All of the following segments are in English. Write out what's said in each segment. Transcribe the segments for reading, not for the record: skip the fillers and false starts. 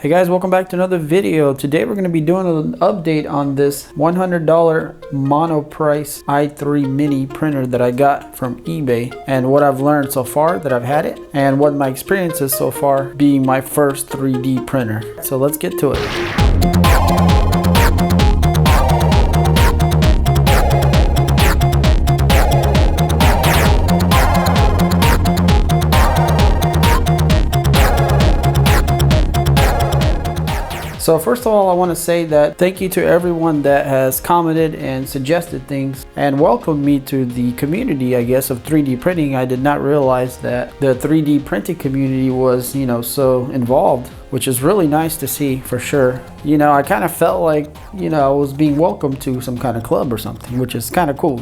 Hey guys, welcome back to another video. Today we're going to be doing an update on this $100 Monoprice i3 mini printer that I got from eBay, and what I've learned so far that I've had it, and what my experience is so far being my first 3D printer. So let's get to it. So first of all, I want to say that thank you to everyone that has commented and suggested things and welcomed me to the community, I guess, of 3D printing. I did not realize that the 3D printing community was, so involved, which is really nice to see for sure. I kind of felt like, I was being welcomed to some kind of club or something, which is kind of cool,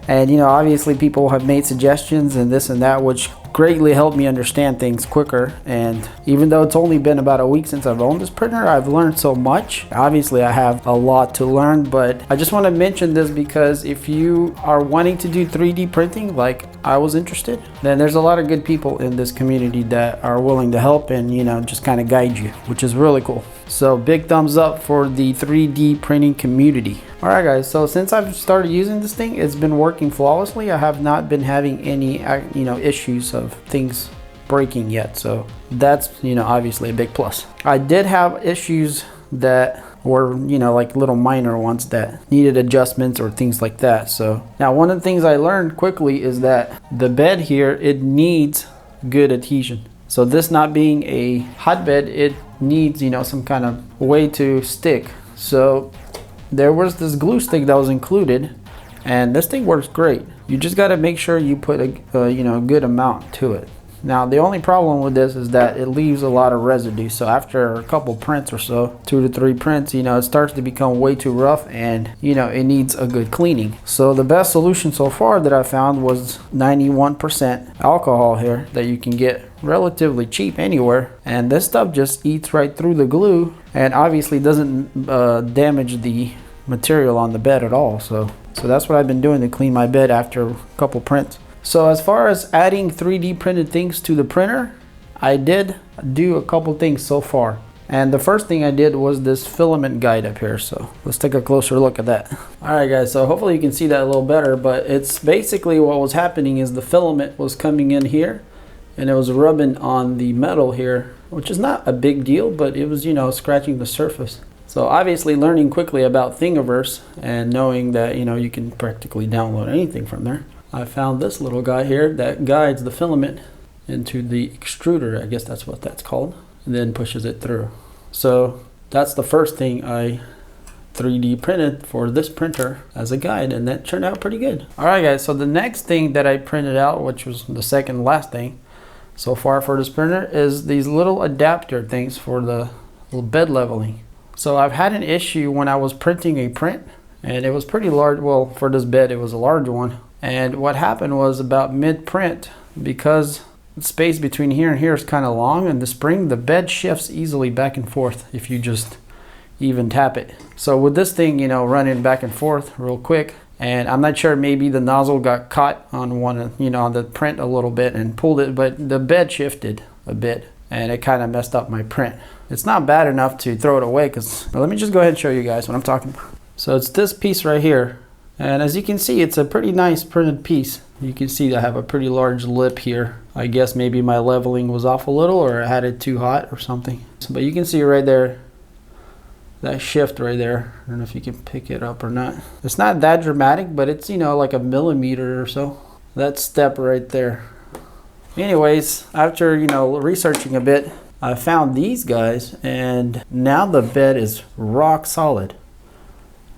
And, obviously people have made suggestions and this and that, which greatly helped me understand things quicker. And even though it's only been about a week since I've owned this printer, I've learned so much. Obviously I have a lot to learn, but I just want to mention this because if you are wanting to do 3D printing like I was interested, then there's a lot of good people in this community that are willing to help and just kind of guide you, which is really cool. So big thumbs up for the 3D printing community. Alright guys, so since I've started using this thing, it's been working flawlessly. I have not been having any issues of things breaking yet, so that's obviously a big plus. I did have issues that were like little minor ones that needed adjustments or things like that. So now one of the things I learned quickly is that the bed here, it needs good adhesion. So this not being a hotbed, it needs some kind of way to stick. So there was this glue stick that was included, and this thing works great. You just got to make sure you put a good amount to it. Now the only problem with this is that it leaves a lot of residue. So after a couple prints or so, 2 to 3 prints, it starts to become way too rough, and it needs a good cleaning. So the best solution so far that I found was 91% alcohol here that you can get relatively cheap anywhere, and this stuff just eats right through the glue and obviously doesn't damage the material on the bed at all. So that's what I've been doing to clean my bed after a couple prints. So as far as adding 3D printed things to the printer, I did do a couple things so far. And the first thing I did was this filament guide up here. So let's take a closer look at that. All right guys, so hopefully you can see that a little better, but it's basically what was happening is the filament was coming in here and it was rubbing on the metal here, which is not a big deal, but it was, scratching the surface. So obviously learning quickly about Thingiverse and knowing that, you can practically download anything from there, I found this little guy here that guides the filament into the extruder, I guess that's what that's called, and then pushes it through. So that's the first thing I 3D printed for this printer as a guide, and that turned out pretty good. Alright guys, so the next thing that I printed out, which was the second last thing so far for this printer, is these little adapter things for the little bed leveling. So I've had an issue when I was printing a print, and it was pretty large. Well, for this bed it was a large one. And what happened was about mid-print, because the space between here and here is kind of long, and the spring, the bed shifts easily back and forth if you just even tap it. So with this thing, running back and forth real quick, and I'm not sure, maybe the nozzle got caught on one, on the print a little bit and pulled it, but the bed shifted a bit and it kind of messed up my print. It's not bad enough to throw it away, because let me just go ahead and show you guys what I'm talking about. So it's this piece right here. And as you can see, it's a pretty nice printed piece. You can see I have a pretty large lip here. I guess maybe my leveling was off a little, or I had it too hot or something. But you can see right there, that shift right there. I don't know if you can pick it up or not. It's not that dramatic, but it's, like a millimeter or so. That step right there. Anyways, after, researching a bit, I found these guys, and now the bed is rock solid.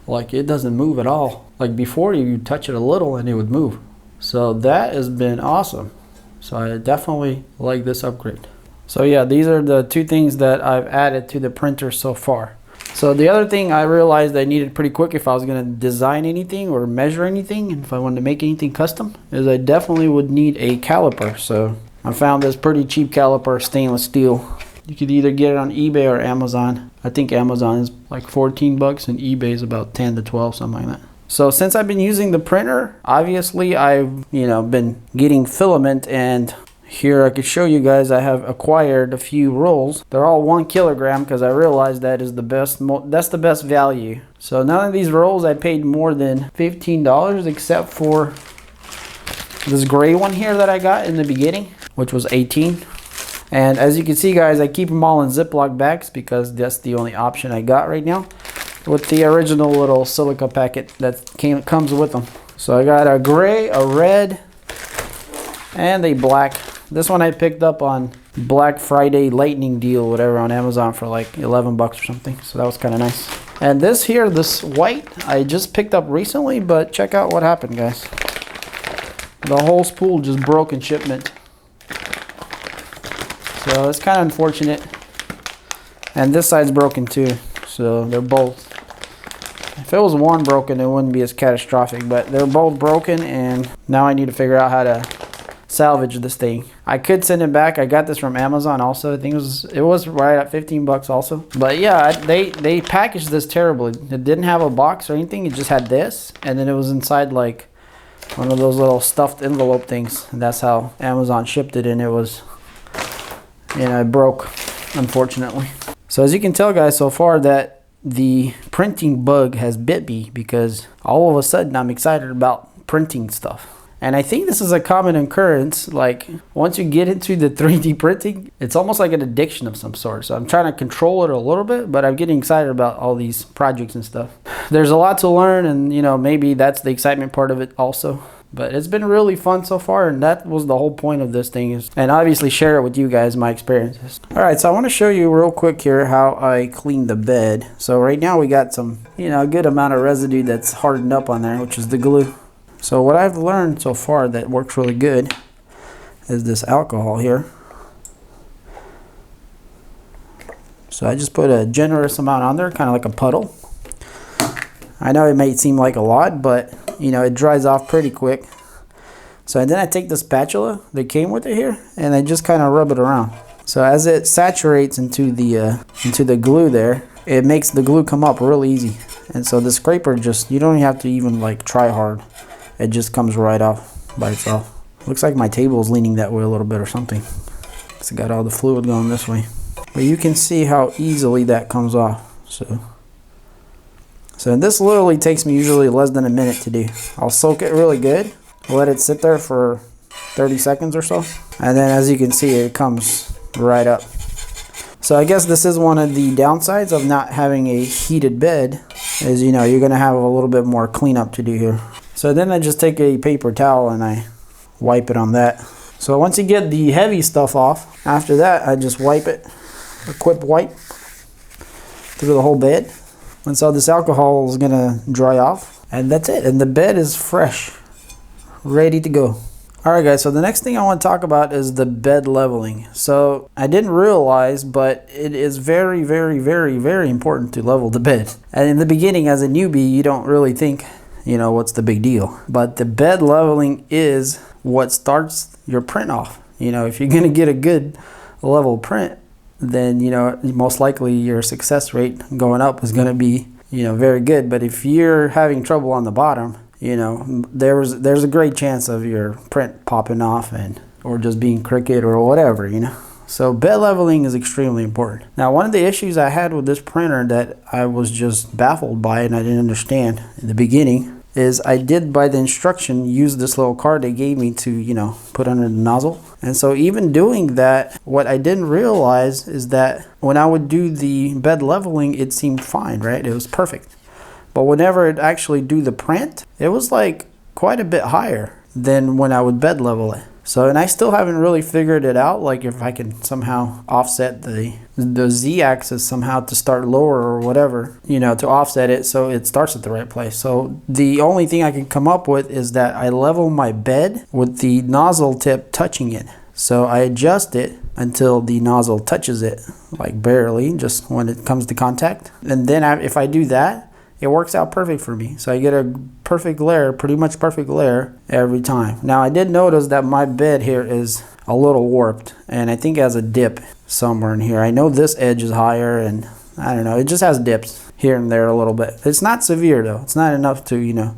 Like, it doesn't move at all. Like before, you touch it a little and it would move. So that has been awesome. So I definitely like this upgrade. So yeah, these are the two things that I've added to the printer so far. So the other thing I realized I needed pretty quick if I was going to design anything or measure anything, and if I wanted to make anything custom, is I definitely would need a caliper. So I found this pretty cheap caliper, stainless steel. You could either get it on eBay or Amazon. I think Amazon is like 14 bucks and eBay is about 10 to 12, something like that. So since I've been using the printer, obviously I've been getting filament, and Here I could show you guys I have acquired a few rolls. They're all 1 kilogram because I realized that is the best, that's the best value. So none of these rolls I paid more than $15 except for this gray one here that I got in the beginning, which was $18. And as you can see guys, I keep them all in Ziploc bags because that's the only option I got right now with the original little silica packet that comes with them. So I got a gray, a red, and a black. This one I picked up on Black Friday lightning deal, whatever, on Amazon for like 11 bucks or something. So that was kind of nice. And this here, this white, I just picked up recently, but check out what happened, guys. The whole spool just broke in shipment. So it's kind of unfortunate. And this side's broken too. So they're both. If it was one broken, it wouldn't be as catastrophic, but they're both broken, and now I need to figure out how to salvage this thing. I could send it back. I got this from Amazon also. I think it was right at 15 bucks also. But yeah, they packaged this terribly. It didn't have a box or anything. It just had this, and then it was inside like one of those little stuffed envelope things. And that's how Amazon shipped it, and it was, you know, it broke, unfortunately. So as you can tell guys, so far that the printing bug has bit me, because all of a sudden I'm excited about printing stuff. And I think this is a common occurrence. Like once you get into the 3D printing, it's almost like an addiction of some sort. So I'm trying to control it a little bit, but I'm getting excited about all these projects and stuff. There's a lot to learn, and you know, maybe that's the excitement part of it also. But it's been really fun so far, and that was the whole point of this thing, is, and obviously share it with you guys, my experiences. All right, so I want to show you real quick here how I clean the bed. So right now we got some, you know, a good amount of residue that's hardened up on there, which is the glue. So what I've learned so far that works really good is this alcohol here. So I just put a generous amount on there, kind of like a puddle. I know it may seem like a lot, but you know, it dries off pretty quick. So then I take the spatula that came with it here, and I just kind of rub it around. So as it saturates into the glue there, it makes the glue come up real easy. And so the scraper just, you don't have to even like try hard. It just comes right off by itself. Looks like my table is leaning that way a little bit or something. It's got all the fluid going this way. But you can see how easily that comes off. So this literally takes me usually less than a minute to do. I'll soak it really good, let it sit there for 30 seconds or so, and then as you can see, it comes right up. So I guess this is one of the downsides of not having a heated bed, is, you know, you're gonna have a little bit more cleanup to do here. So then I just take a paper towel and I wipe it on that. So once you get the heavy stuff off, after that I just wipe it, a quick wipe through the whole bed. And so this alcohol is gonna dry off, and that's it. And the bed is fresh, ready to go. All right guys, so the next thing I want to talk about is the bed leveling. So I didn't realize, but it is very, very, very, very important to level the bed. And in the beginning, as a newbie, you don't really think, you know, what's the big deal. But the bed leveling is what starts your print off. You know, if you're gonna get a good level print, then, you know, most likely your success rate going up is going to be, you know, very good. But if you're having trouble on the bottom, you know, there's a great chance of your print popping off, and or just being crooked or whatever, you know. So bed leveling is extremely important. Now, one of the issues I had with this printer that I was just baffled by and I didn't understand in the beginning is I did, by the instruction, use this little card they gave me to, you know, put under the nozzle. And so even doing that, what I didn't realize is that when I would do the bed leveling, it seemed fine, right? It was perfect. But whenever it actually do the print, it was like quite a bit higher than when I would bed level it. So, and I still haven't really figured it out, like if I can somehow offset the Z-axis somehow to start lower or whatever, you know, to offset it so it starts at the right place. So the only thing I can come up with is that I level my bed with the nozzle tip touching it. So I adjust it until the nozzle touches it, like barely, just when it comes to contact. And then if I do that, it works out perfect for me. So I get a perfect layer, pretty much perfect layer every time. Now I did notice that my bed here is a little warped, and I think it has a dip somewhere in here. I know this edge is higher, and I don't know, it just has dips here and there a little bit. It's not severe though. It's not enough to, you know,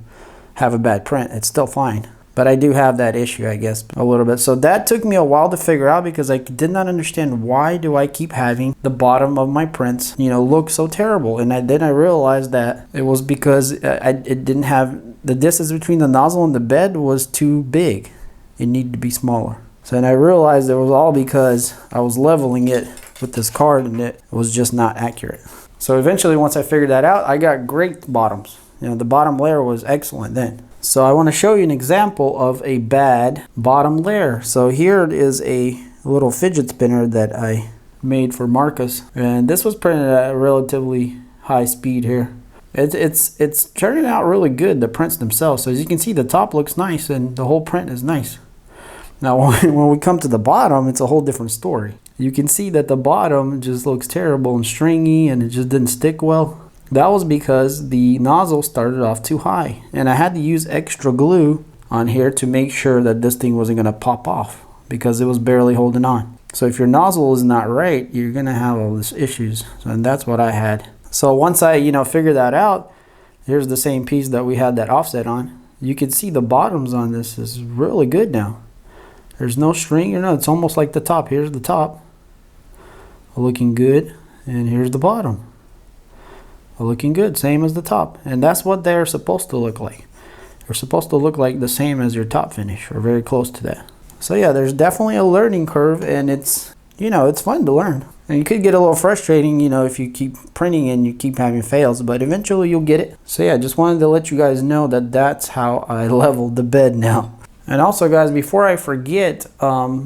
have a bad print. It's still fine. But I do have that issue, I guess, a little bit. So that took me a while to figure out because I did not understand why do I keep having the bottom of my prints, you know, look so terrible. And then I realized that it was because it didn't have, the distance between the nozzle and the bed was too big. It needed to be smaller. So then I realized it was all because I was leveling it with this card and it was just not accurate. So eventually, once I figured that out, I got great bottoms. You know, the bottom layer was excellent then. So I want to show you an example of a bad bottom layer. So here is a little fidget spinner that I made for Marcus, and this was printed at a relatively high speed here. It's turning out really good, the prints themselves. So as you can see, the top looks nice and the whole print is nice. Now when we come to the bottom, it's a whole different story. You can see that the bottom just looks terrible and stringy and it just didn't stick well. That was because the nozzle started off too high, and I had to use extra glue on here to make sure that this thing wasn't going to pop off because it was barely holding on. So if your nozzle is not right, you're going to have all these issues, and that's what I had. So once I figured that out, here's the same piece that we had that offset on. You can see the bottoms on this is really good now. There's no string, it's almost like the top. Here's the top looking good, and here's the bottom looking good, same as the top. And that's what they're supposed to look like. They're supposed to look like the same as your top finish, or very close to that. So yeah, there's definitely a learning curve, and it's it's fun to learn. And you could get a little frustrating, if you keep printing and you keep having fails, but eventually you'll get it. So yeah, just wanted to let you guys know that that's how I leveled the bed now. And also guys, before I forget,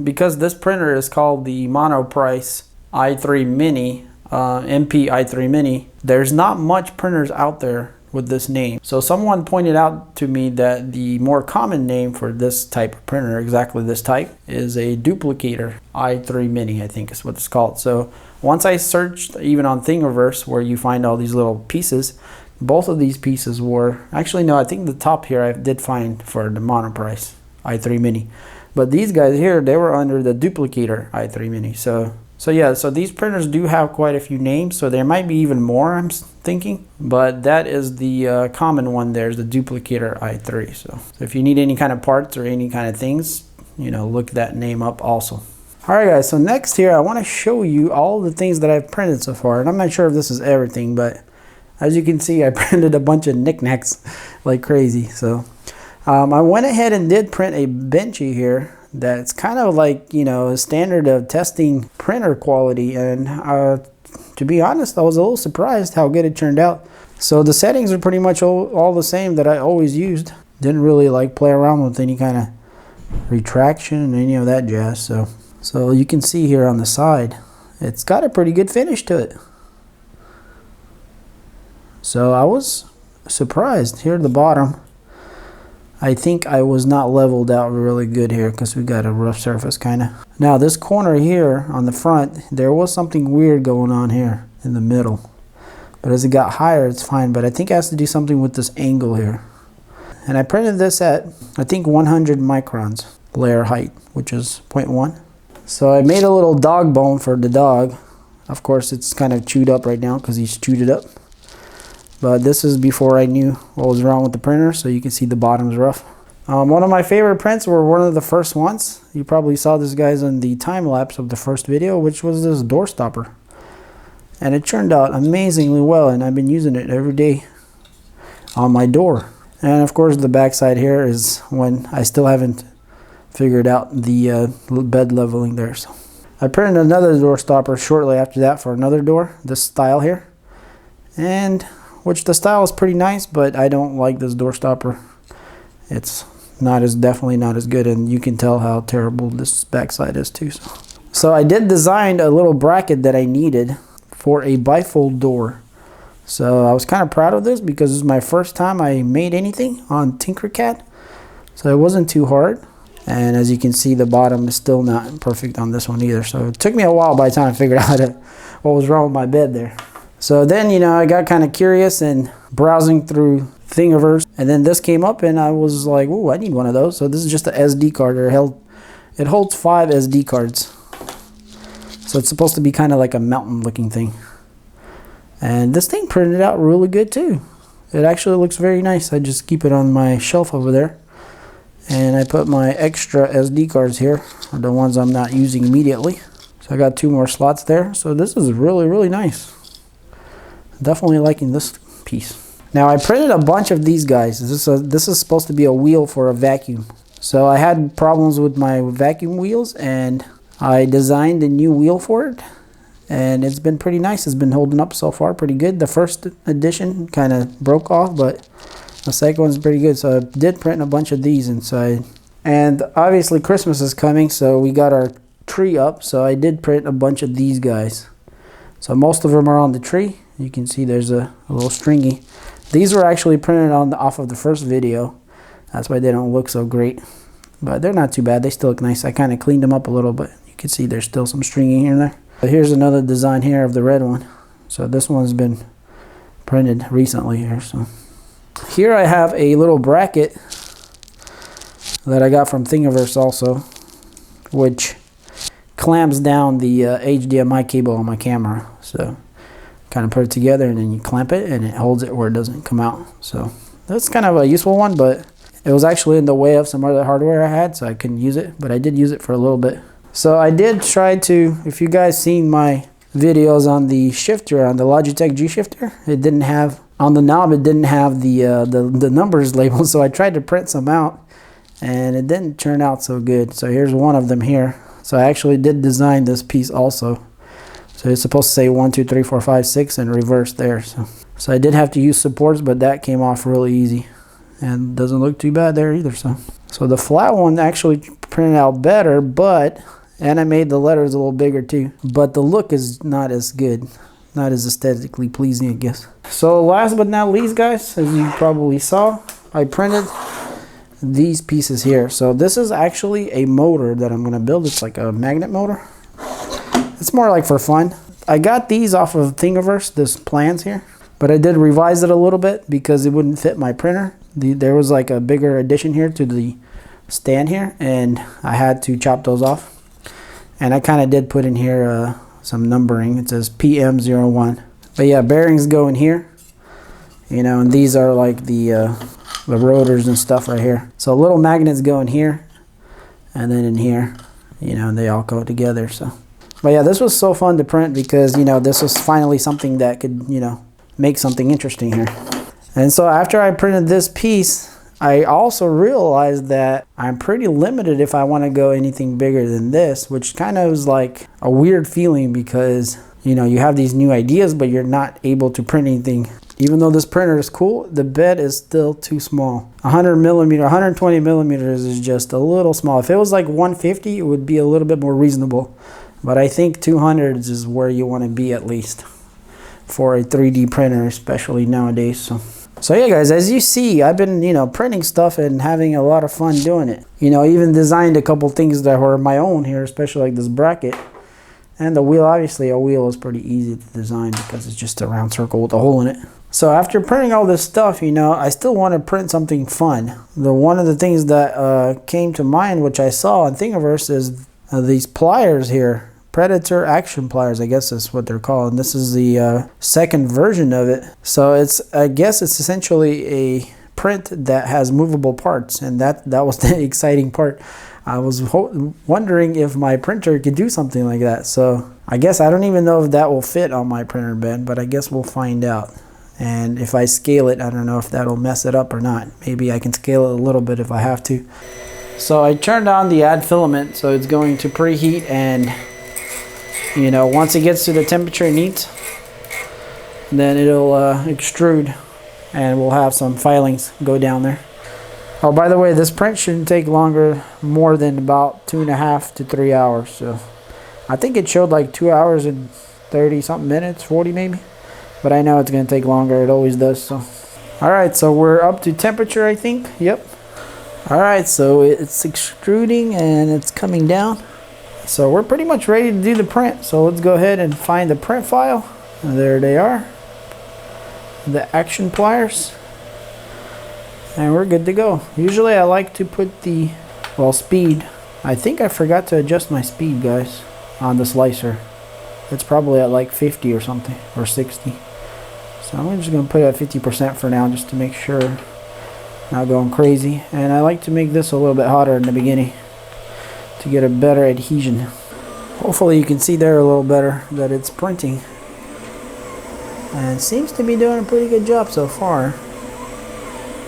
because this printer is called the Monoprice i3 Mini, MP i3 Mini, there's not much printers out there with this name. So someone pointed out to me that the more common name for this type of printer, exactly this type, is a duplicator i3 Mini, I think is what it's called. So once I searched even on Thingiverse, where you find all these little pieces, both of these pieces were, actually no, I think the top here I did find for the Monoprice i3 Mini. But these guys here, they were under the duplicator i3 Mini. So yeah, so these printers do have quite a few names, so there might be even more, I'm thinking. But that is the common one. There's the duplicator i3. So if you need any kind of parts or any kind of things, look that name up also. Alright guys, so next here I want to show you all the things that I've printed so far. And I'm not sure if this is everything, but as you can see, I printed a bunch of knickknacks like crazy. So I went ahead and did print a benchy here. That's kind of like, a standard of testing printer quality, and to be honest, I was a little surprised how good it turned out. So the settings are pretty much all the same that I always used. Didn't really play around with any kind of retraction and any of that jazz. So you can see here on the side, it's got a pretty good finish to it. So I was surprised. Here at the bottom, I think I was not leveled out really good here because we got a rough surface kind of. Now this corner here on the front, there was something weird going on here in the middle. But as it got higher, it's fine. But I think it has to do something with this angle here. And I printed this at, I think 100 microns layer height, which is 0.1. So I made a little dog bone for the dog. Of course, it's kind of chewed up right now because he's chewed it up. But this is before I knew what was wrong with the printer, so you can see the bottom's rough. One of my favorite prints were one of the first ones. You probably saw this guys in the time lapse of the first video, which was this door stopper. And it turned out amazingly well, and I've been using it every day on my door. And of course the back side here is when I still haven't figured out the bed leveling there. So I printed another door stopper shortly after that for another door, this style here. And which the style is pretty nice, but I don't like this door stopper. It's definitely not as good, and you can tell how terrible this backside is too. So I did design a little bracket that I needed for a bifold door. So I was kind of proud of this because this is my first time I made anything on Tinkercad. So it wasn't too hard. And as you can see, the bottom is still not perfect on this one either. So it took me a while by the time I figured out what was wrong with my bed there. So then, I got kind of curious and browsing through Thingiverse, and then this came up and I was like, oh, I need one of those. So this is just an SD card. It holds 5 SD cards. So it's supposed to be kind of like a mountain looking thing. And this thing printed out really good too. It actually looks very nice. I just keep it on my shelf over there. And I put my extra SD cards here, the ones I'm not using immediately. So I got 2 more slots there. So this is really nice. Definitely liking this piece. Now I printed a bunch of these guys. This is supposed to be a wheel for a vacuum. So I had problems with my vacuum wheels, and I designed a new wheel for it. And it's been pretty nice. It's been holding up so far pretty good. The first edition kind of broke off, but the second one's pretty good. So I did print a bunch of these inside. And obviously Christmas is coming, so we got our tree up. So I did print a bunch of these guys. So most of them are on the tree. You can see there's a little stringy. These were actually printed off of the first video. That's why they don't look so great. But they're not too bad. They still look nice. I kind of cleaned them up a little bit. You can see there's still some stringing here and there. But here's another design here of the red one. So this one's been printed recently here. So here I have a little bracket that I got from Thingiverse also, which clamps down the HDMI cable on my camera. So kind of put it together and then you clamp it and it holds it where it doesn't come out. So that's kind of a useful one, but it was actually in the way of some other hardware I had, so I couldn't use it, but I did use it for a little bit. So I did try to, if you guys seen my videos on the shifter, on the Logitech G shifter, it didn't have, on the knob it didn't have the numbers labeled, so I tried to print some out and it didn't turn out so good. So here's one of them here. So I actually did design this piece also. So it's supposed to say 1, 2, 3, 4, 5, 6 and reverse there. So I did have to use supports, but that came off really easy. And doesn't look too bad there either. So the flat one actually printed out better, and I made the letters a little bigger too. But the look is not as good. Not as aesthetically pleasing, I guess. So last but not least, guys, as you probably saw, I printed these pieces here. So this is actually a motor that I'm going to build. It's like a magnet motor. It's more like for fun. I got these off of Thingiverse, this plans here, but I did revise it a little bit because it wouldn't fit my printer. There was like a bigger addition here to the stand here, and I had to chop those off. And I kind of did put in here some numbering. It says PM01. But yeah, bearings go in here, you know, and these are like the rotors and stuff right here. So little magnets go in here, and then in here, you know, and they all go together. So. But yeah, this was so fun to print because, you know, this was finally something that could, you know, make something interesting here. And so after I printed this piece, I also realized that I'm pretty limited if I want to go anything bigger than this, which kind of was like a weird feeling because, you know, you have these new ideas, but you're not able to print anything. Even though this printer is cool, the bed is still too small. 120 millimeters is just a little small. If it was like 150, it would be a little bit more reasonable. But I think 200s is where you want to be at least for a 3D printer, especially nowadays. So yeah, guys, as you see, I've been, you know, printing stuff and having a lot of fun doing it. You know, even designed a couple things that were my own here, especially like this bracket. And the wheel, obviously a wheel is pretty easy to design because it's just a round circle with a hole in it. So after printing all this stuff, you know, I still want to print something fun. One of the things that came to mind, which I saw on Thingiverse, is these pliers here. Predator action pliers, I guess is what they're called. And this is the second version of it. So I guess it's essentially a print that has movable parts, and that was the exciting part. I was wondering if my printer could do something like that. So I guess I don't even know if that will fit on my printer bed, but I guess we'll find out. And if I scale it, I don't know if that'll mess it up or not. Maybe I can scale it a little bit if I have to. So I turned on the add filament, so it's going to preheat, and you know, once it gets to the temperature it needs, then it'll extrude, and we'll have some filings go down there. Oh, by the way, this print shouldn't take more than about 2.5 to 3 hours. So I think it showed like 2 hours and 30 something minutes, 40 maybe, but I know it's going to take longer. It always does. So all right, so we're up to temperature, I think. Yep. All right, so it's extruding and it's coming down. So we're pretty much ready to do the print. So let's go ahead and find the print file. And there they are, the action pliers. And we're good to go. Usually I like to put the, well, speed. I think I forgot to adjust my speed, guys, on the slicer. It's probably at like 50 or something, or 60. So I'm just gonna put it at 50% for now, just to make sure not going crazy. And I like to make this a little bit hotter in the beginning to get a better adhesion. Hopefully you can see there a little better that it's printing. And it seems to be doing a pretty good job so far.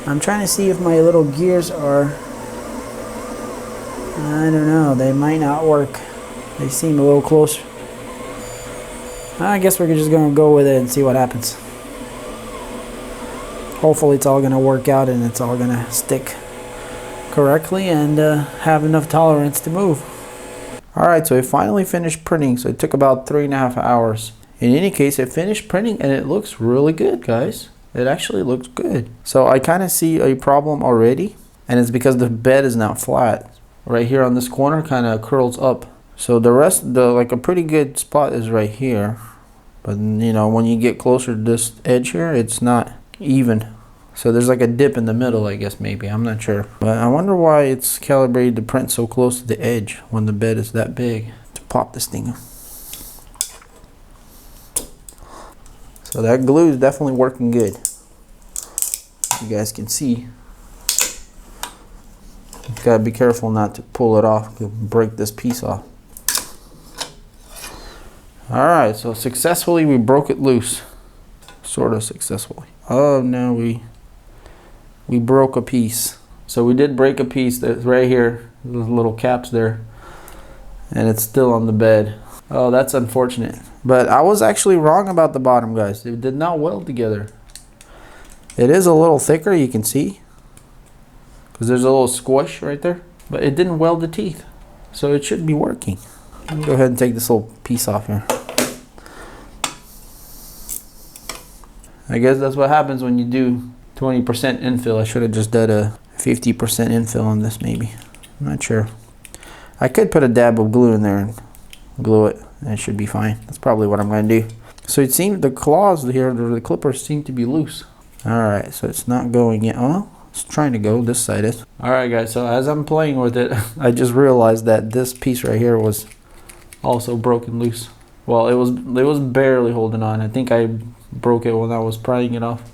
I'm trying to see if my little gears are, I don't know, they might not work. They seem a little close. I guess we're just going to go with it and see what happens. Hopefully it's all going to work out and it's all going to stick correctly and have enough tolerance to move. Alright, so it finally finished printing. So it took about 3.5 hours. In any case, it finished printing and it looks really good, guys. It actually looks good. So I kind of see a problem already, and it's because the bed is not flat. Right here on this corner kind of curls up. So the rest, like a pretty good spot is right here. But you know, when you get closer to this edge here, it's not even. So there's like a dip in the middle, I guess, maybe. I'm not sure. But I wonder why it's calibrated to print so close to the edge when the bed is that big. To pop this thing. So that glue is definitely working good. You guys can see. You gotta be careful not to pull it off. You'll break this piece off. Alright, so successfully we broke it loose. Sort of successfully. Oh no, we broke a piece. So we did break a piece that's right here. Those little caps there. And it's still on the bed. Oh, that's unfortunate. But I was actually wrong about the bottom, guys. It did not weld together. It is a little thicker, you can see. Because there's a little squish right there. But it didn't weld the teeth. So it should be working. Let me go ahead and take this little piece off here. I guess that's what happens when you do 20% infill. I should have just done a 50% infill on this maybe. I'm not sure. I could put a dab of glue in there and glue it and it should be fine. That's probably what I'm going to do. So it seems the claws here, the clippers seem to be loose. Alright, so it's not going yet. Oh, it's trying to go. This side is. Alright guys, so as I'm playing with it, I just realized that this piece right here was also broken loose. Well, it was barely holding on. I think I broke it when I was prying it off.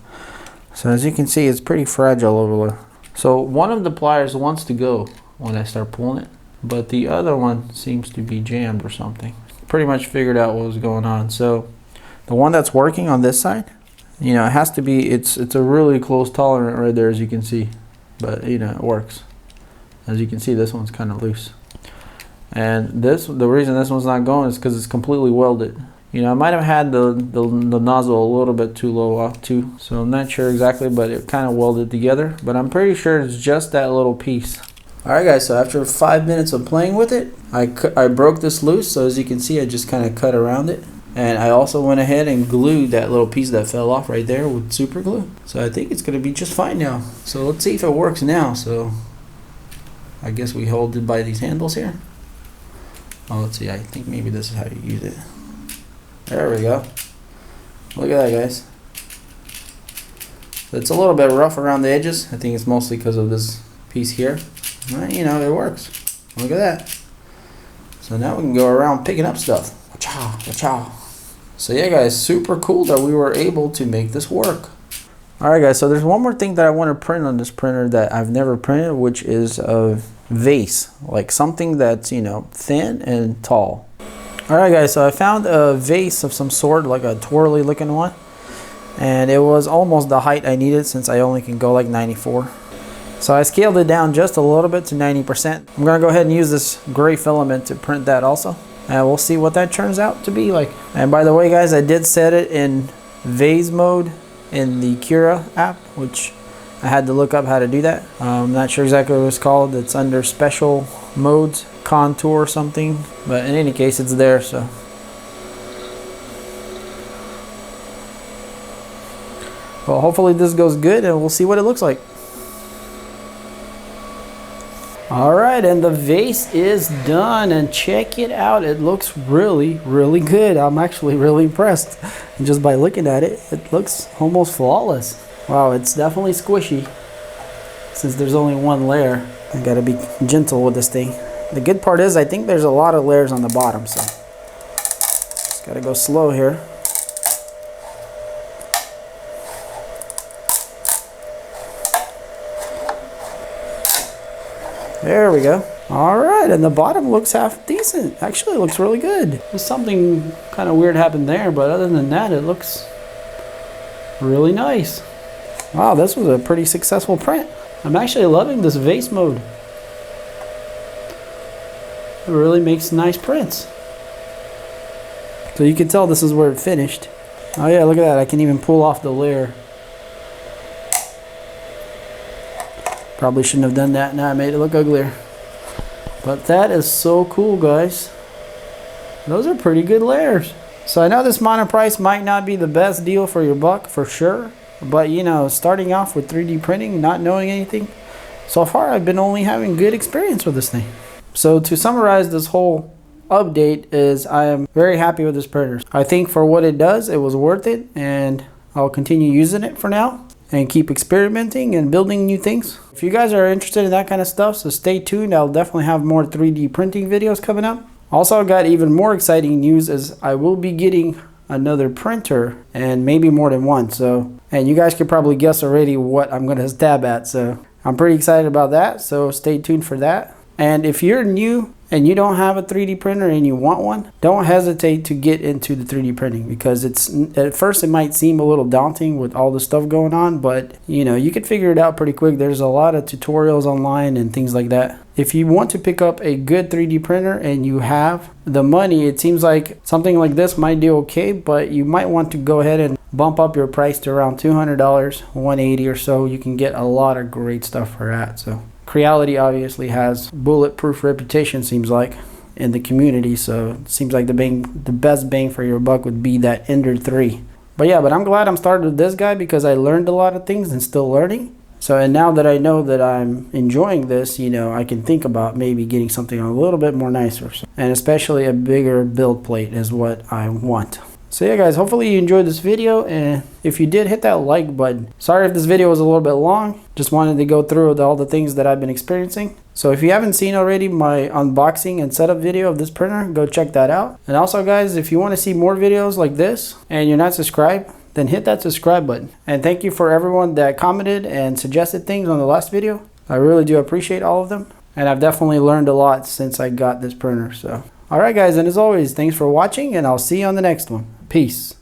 So as you can see, it's pretty fragile over there. So one of the pliers wants to go when I start pulling it, but the other one seems to be jammed or something. Pretty much figured out what was going on. So the one that's working on this side, you know, it has to be, it's a really close tolerant right there, as you can see. But you know, it works. As you can see, this one's kind of loose. And this, the reason this one's not going is because it's completely welded. You know, I might have had the nozzle a little bit too low off too, so I'm not sure exactly, but it kind of welded together. But I'm pretty sure it's just that little piece. Alright guys, so after 5 minutes of playing with it, I broke this loose. So as you can see, I just kind of cut around it. And I also went ahead and glued that little piece that fell off right there with super glue. So I think it's going to be just fine now. So let's see if it works now. So I guess we hold it by these handles here. Oh, let's see, I think maybe this is how you use it. There we go. Look at that, guys. It's a little bit rough around the edges. I think it's mostly because of this piece here. Well, you know, it works. Look at that. So now we can go around picking up stuff. Wachow, wachow. So yeah, guys, super cool that we were able to make this work. Alright guys, so there's one more thing that I want to print on this printer that I've never printed, which is a vase. Like something that's, you know, thin and tall. Alright guys, so I found a vase of some sort, like a twirly looking one. And it was almost the height I needed since I only can go like 94. So I scaled it down just a little bit to 90%. I'm going to go ahead and use this gray filament to print that also. And we'll see what that turns out to be like. And by the way guys, I did set it in vase mode in the CURA app, which I had to look up how to do that. I'm not sure exactly what it's called. It's under special modes, contour or something. But in any case, it's there. So well, hopefully this goes good and we'll see what it looks like. Alright, and the vase is done, and check it out. It looks really, really good. I'm actually really impressed. And just by looking at it, it looks almost flawless. Wow, it's definitely squishy. Since there's only one layer, I gotta be gentle with this thing. The good part is I think there's a lot of layers on the bottom, so just gotta go slow here. There we go. All right, and the bottom looks half decent. Actually, it looks really good. There's something kind of weird happened there, but other than that, it looks really nice. Wow, this was a pretty successful print. I'm actually loving this vase mode. It really makes nice prints. So you can tell this is where it finished. Oh yeah, look at that. I can even pull off the layer. Probably shouldn't have done that. Now I made it look uglier. But that is so cool, guys. Those are pretty good layers. So I know this Monoprice might not be the best deal for your buck, for sure. But you know, starting off with 3D printing, not knowing anything, so far I've been only having good experience with this thing. So to summarize this whole update is I am very happy with this printer. I think for what it does, it was worth it, and I'll continue using it for now and keep experimenting and building new things. If you guys are interested in that kind of stuff, so stay tuned. I'll definitely have more 3D printing videos coming up. Also, I've got even more exciting news is I will be getting another printer, and maybe more than one. So, and you guys could probably guess already what I'm going to stab at. So I'm pretty excited about that. So stay tuned for that. And if you're new and you don't have a 3D printer and you want one, don't hesitate to get into the 3D printing, because it's, at first it might seem a little daunting with all the stuff going on, but you know, you can figure it out pretty quick. There's a lot of tutorials online and things like that. If you want to pick up a good 3D printer and you have the money, it seems like something like this might do okay, but you might want to go ahead and bump up your price to around $200, $180 or so. You can get a lot of great stuff for that. So Creality obviously has bulletproof reputation, seems like, in the community. So it seems like the best bang for your buck would be that Ender 3. But yeah, but I'm glad I'm started with this guy because I learned a lot of things and still learning. So, and now that I know that I'm enjoying this, you know, I can think about maybe getting something a little bit more nicer. And especially a bigger build plate is what I want. So yeah, guys, hopefully you enjoyed this video, and if you did, hit that like button. Sorry if this video was a little bit long. Just wanted to go through with all the things that I've been experiencing. So if you haven't seen already my unboxing and setup video of this printer, go check that out. And also, guys, if you want to see more videos like this and you're not subscribed, then hit that subscribe button. And thank you for everyone that commented and suggested things on the last video. I really do appreciate all of them. And I've definitely learned a lot since I got this printer. So, alright guys, and as always, thanks for watching, and I'll see you on the next one. Peace.